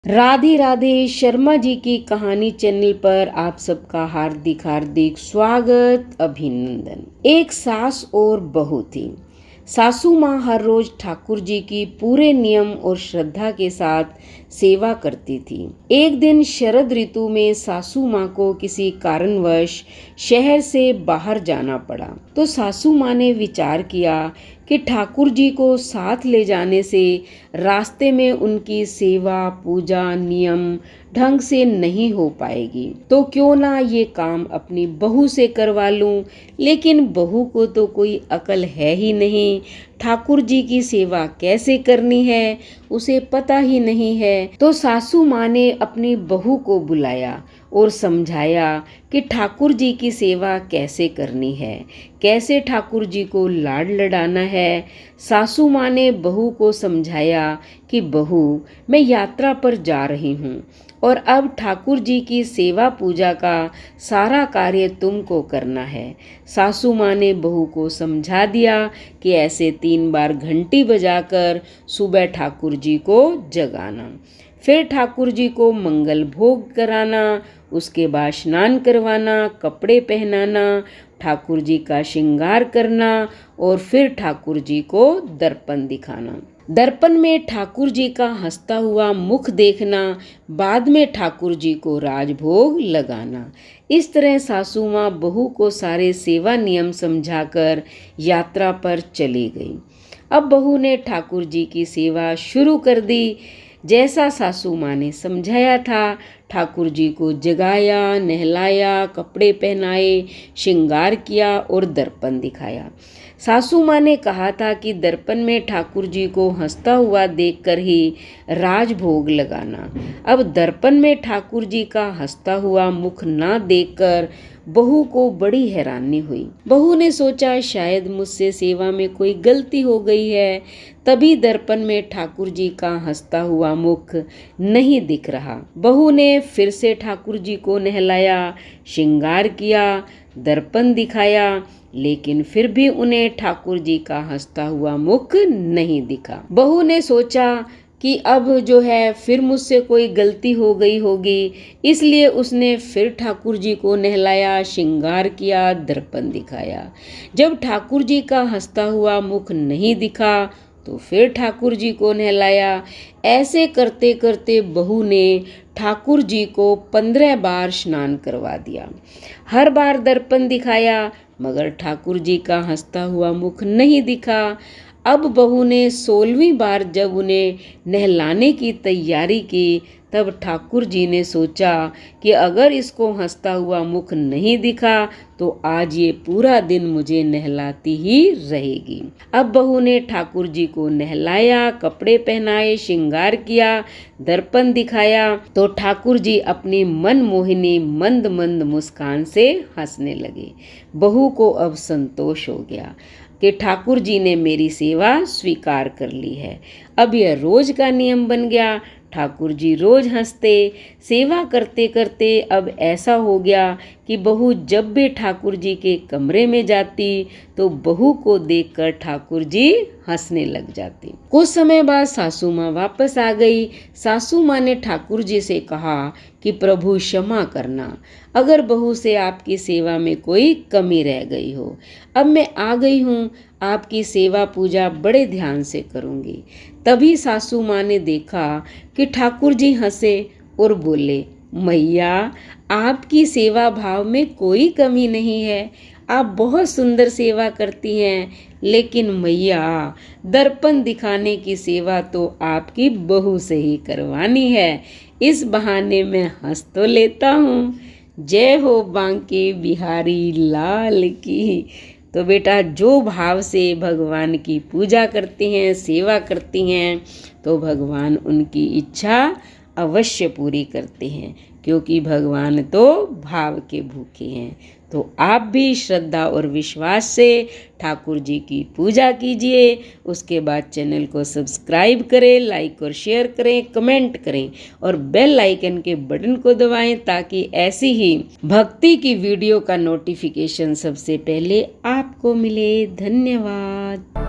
राधे राधे। शर्मा जी की कहानी चैनल पर आप सबका हार्दिक हार्दिक स्वागत, अभिनंदन। एक सास और बहू थी। सासू माँ हर रोज ठाकुर जी की पूरे नियम और श्रद्धा के साथ सेवा करती थी। एक दिन शरद ऋतु में सासू माँ को किसी कारणवश शहर से बाहर जाना पड़ा, तो सासू माँ ने विचार किया कि ठाकुर जी को साथ ले जाने से रास्ते में उनकी सेवा पूजा नियम ढंग से नहीं हो पाएगी, तो क्यों ना ये काम अपनी बहू से करवा लूं। लेकिन बहू को तो कोई अकल है ही नहीं, ठाकुर जी की सेवा कैसे करनी है उसे पता ही नहीं है। तो सासू माँ ने अपनी बहू को बुलाया और समझाया कि ठाकुर जी की सेवा कैसे करनी है, कैसे ठाकुर जी को लाड लडाना है। सासू माँ ने बहू को समझाया कि बहू, मैं यात्रा पर जा रही हूँ और अब ठाकुर जी की सेवा पूजा का सारा कार्य तुमको करना है। सासू माँ ने बहू को समझा दिया कि ऐसे 3 बार घंटी बजाकर सुबह ठाकुर जी को जगाना, फिर ठाकुर जी को मंगल भोग कराना, उसके बाद स्नान करवाना, कपड़े पहनाना, ठाकुर जी का श्रृंगार करना और फिर ठाकुर जी को दर्पण दिखाना। दर्पण में ठाकुर जी का हंसता हुआ मुख देखना, बाद में ठाकुर जी को राजभोग लगाना। इस तरह सासू माँ बहू को सारे सेवा नियम समझाकर यात्रा पर चली गई। अब बहू ने ठाकुर जी की सेवा शुरू कर दी। जैसा सासू माँ ने समझाया था, ठाकुर जी को जगाया, नहलाया, कपड़े पहनाए, श्रृंगार किया और दर्पण दिखाया। सासू माँ ने कहा था कि दर्पण में ठाकुर जी को हंसता हुआ देखकर ही राजभोग लगाना। अब दर्पण में ठाकुर जी का हंसता हुआ मुख ना देखकर बहू को बड़ी हैरानी हुई। बहू ने सोचा शायद मुझसे सेवा में कोई गलती हो गई है, तभी दर्पण में ठाकुर जी का हंसता हुआ मुख नहीं दिख रहा। बहू ने फिर से ठाकुर जी को नहलाया, श्रृंगार किया, दर्पण दिखाया, लेकिन फिर भी उन्हें ठाकुर जी का हंसता हुआ मुख नहीं दिखा। बहू ने सोचा कि अब जो है फिर मुझसे कोई गलती हो गई होगी, इसलिए उसने फिर ठाकुर जी को नहलाया, श्रृंगार किया, दर्पण दिखाया। जब ठाकुर जी का हंसता हुआ मुख नहीं दिखा तो फिर ठाकुर जी को नहलाया। ऐसे करते करते बहू ने ठाकुर जी को 15 बार स्नान करवा दिया। हर बार दर्पण दिखाया, मगर ठाकुर जी का हंसता हुआ मुख नहीं दिखा। अब बहू ने 16वीं बार जब उन्हें नहलाने की तैयारी की, तब ठाकुर जी ने सोचा कि अगर इसको हंसता हुआ मुख नहीं दिखा तो आज ये पूरा दिन मुझे नहलाती ही रहेगी। अब बहू ने ठाकुर जी को नहलाया, कपड़े पहनाए, श्रृंगार किया, दर्पण दिखाया, तो ठाकुर जी अपनी मन मोहिनी मंद मंद मुस्कान से हंसने लगे। बहू को अब संतोष हो गया कि ठाकुर जी ने मेरी सेवा स्वीकार कर ली है। अब यह रोज का नियम बन गया। ठाकुर जी रोज हंसते, सेवा करते करते अब ऐसा हो गया कि बहू जब भी ठाकुर जी के कमरे में जाती तो बहू को देखकर ठाकुर जी हंसने लग जाते। कुछ समय बाद सासू माँ वापस आ गई। सासू माँ ने ठाकुर जी से कहा कि प्रभु क्षमा करना, अगर बहू से आपकी सेवा में कोई कमी रह गई हो। अब मैं आ गई हूँ, आपकी सेवा पूजा बड़े ध्यान से करूँगी। तभी सासू माँ ने देखा कि ठाकुर जी हंसे और बोले, मैया, आपकी सेवा भाव में कोई कमी नहीं है, आप बहुत सुंदर सेवा करती हैं, लेकिन मैया, दर्पण दिखाने की सेवा तो आपकी बहू से ही करवानी है। इस बहाने मैं हंस तो लेता हूँ। जय हो बांके बिहारी लाल की। तो बेटा, जो भाव से भगवान की पूजा करती हैं, सेवा करती हैं, तो भगवान उनकी इच्छा अवश्य पूरी करते हैं, क्योंकि भगवान तो भाव के भूखे हैं। तो आप भी श्रद्धा और विश्वास से ठाकुर जी की पूजा कीजिए। उसके बाद चैनल को सब्सक्राइब करें, लाइक और शेयर करें, कमेंट करें और बेल आइकन के बटन को दबाएं, ताकि ऐसी ही भक्ति की वीडियो का नोटिफिकेशन सबसे पहले आपको मिले। धन्यवाद।